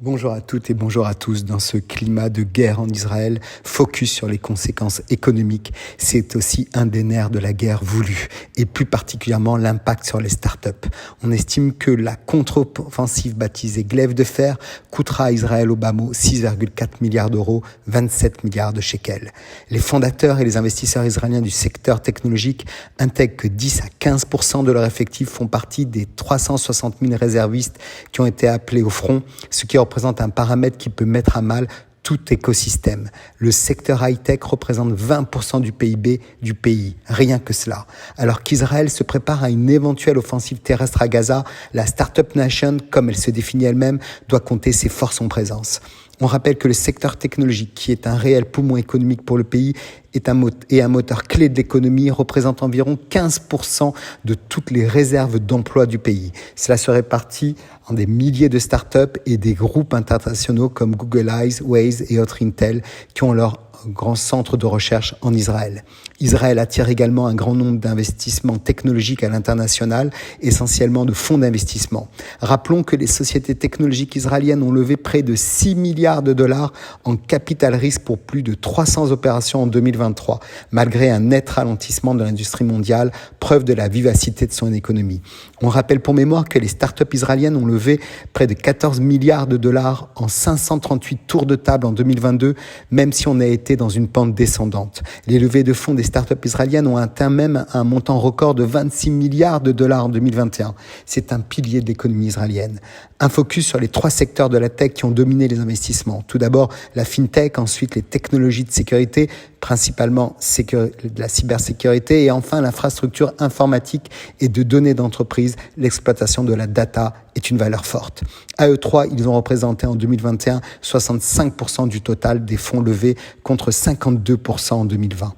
Bonjour à toutes et bonjour à tous. Dans ce climat de guerre en Israël, focus sur les conséquences économiques, c'est aussi un des nerfs de la guerre voulue et plus particulièrement l'impact sur les startups. On estime que la contre-offensive baptisée Glaive de fer coûtera à Israël au bas mot 6,4 milliards d'euros, 27 milliards de shekels. Les fondateurs et les investisseurs israéliens du secteur technologique intègrent que 10 à 15% de leurs effectifs font partie des 360 000 réservistes qui ont été appelés au front, ce qui représente un paramètre qui peut mettre à mal tout écosystème. Le secteur high-tech représente 20% du PIB du pays, rien que cela. Alors qu'Israël se prépare à une éventuelle offensive terrestre à Gaza, la Startup Nation, comme elle se définit elle-même, doit compter ses forces en présence. On rappelle que le secteur technologique, qui est un réel poumon économique pour le pays, est un moteur clé de l'économie, représente environ 15% de toutes les réserves d'emploi du pays. Cela se répartit en des milliers de startups et des groupes internationaux comme Google Eyes, Waze et autres Intel qui ont leur grand centre de recherche en Israël. Israël attire également un grand nombre d'investissements technologiques à l'international, essentiellement de fonds d'investissement. Rappelons que les sociétés technologiques israéliennes ont levé près de 6 milliards de dollars en capital risque pour plus de 300 opérations en 2023, malgré un net ralentissement de l'industrie mondiale, preuve de la vivacité de son économie. On rappelle pour mémoire que les startups israéliennes ont levé près de 14 milliards de dollars en 538 tours de table en 2022, même si on a été dans une pente descendante. Les levées de fonds des startups israéliennes ont atteint même un montant record de 26 milliards de dollars en 2021. C'est un pilier de l'économie israélienne. Un focus sur les 3 secteurs de la tech qui ont dominé les investissements. Tout d'abord, la fintech, ensuite les technologies de sécurité, principalement de la cybersécurité, et enfin l'infrastructure informatique et de données d'entreprise. L'exploitation de la data est une valeur forte. À eux 3, ils ont représenté en 2021 65% du total des fonds levés contre 52% en 2020.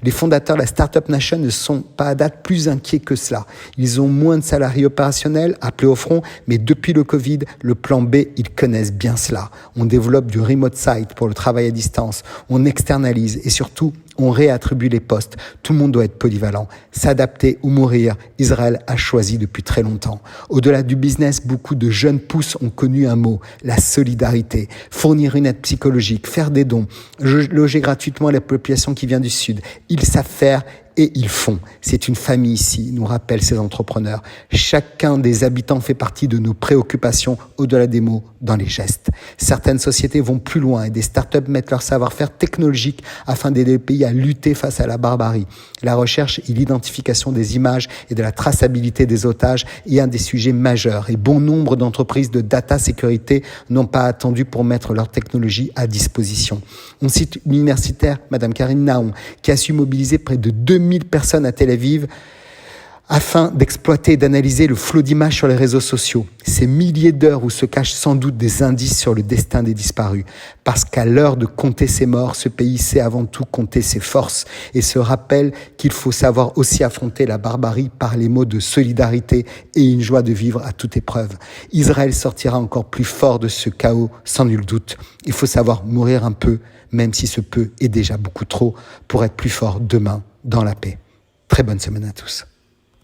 Les fondateurs de la Startup Nation ne sont pas à date plus inquiets que cela. Ils ont moins de salariés opérationnels appelés au front, mais depuis le Covid, le plan B, ils connaissent bien cela. On développe du remote site pour le travail à distance, on externalise et surtout, on réattribue les postes. Tout le monde doit être polyvalent. S'adapter ou mourir, Israël a choisi depuis très longtemps. Au-delà du business, beaucoup de jeunes pousses ont connu un mot, la solidarité. Fournir une aide psychologique, faire des dons, loger gratuitement la population qui vient du Sud. Ils savent faire et ils font. C'est une famille ici, nous rappellent ces entrepreneurs. Chacun des habitants fait partie de nos préoccupations au-delà des mots, dans les gestes. Certaines sociétés vont plus loin et des startups mettent leur savoir-faire technologique afin d'aider le pays à lutter face à la barbarie. La recherche et l'identification des images et de la traçabilité des otages est un des sujets majeurs et bon nombre d'entreprises de data sécurité n'ont pas attendu pour mettre leur technologie à disposition. On cite l'universitaire Madame Karine Naon qui a su mobiliser près de 2000 personnes à Tel Aviv afin d'exploiter et d'analyser le flot d'images sur les réseaux sociaux. Ces milliers d'heures où se cachent sans doute des indices sur le destin des disparus. Parce qu'à l'heure de compter ses morts, ce pays sait avant tout compter ses forces et se rappelle qu'il faut savoir aussi affronter la barbarie par les mots de solidarité et une joie de vivre à toute épreuve. Israël sortira encore plus fort de ce chaos, sans nul doute. Il faut savoir mourir un peu, même si ce peu est déjà beaucoup trop, pour être plus fort demain dans la paix. Très bonne semaine à tous.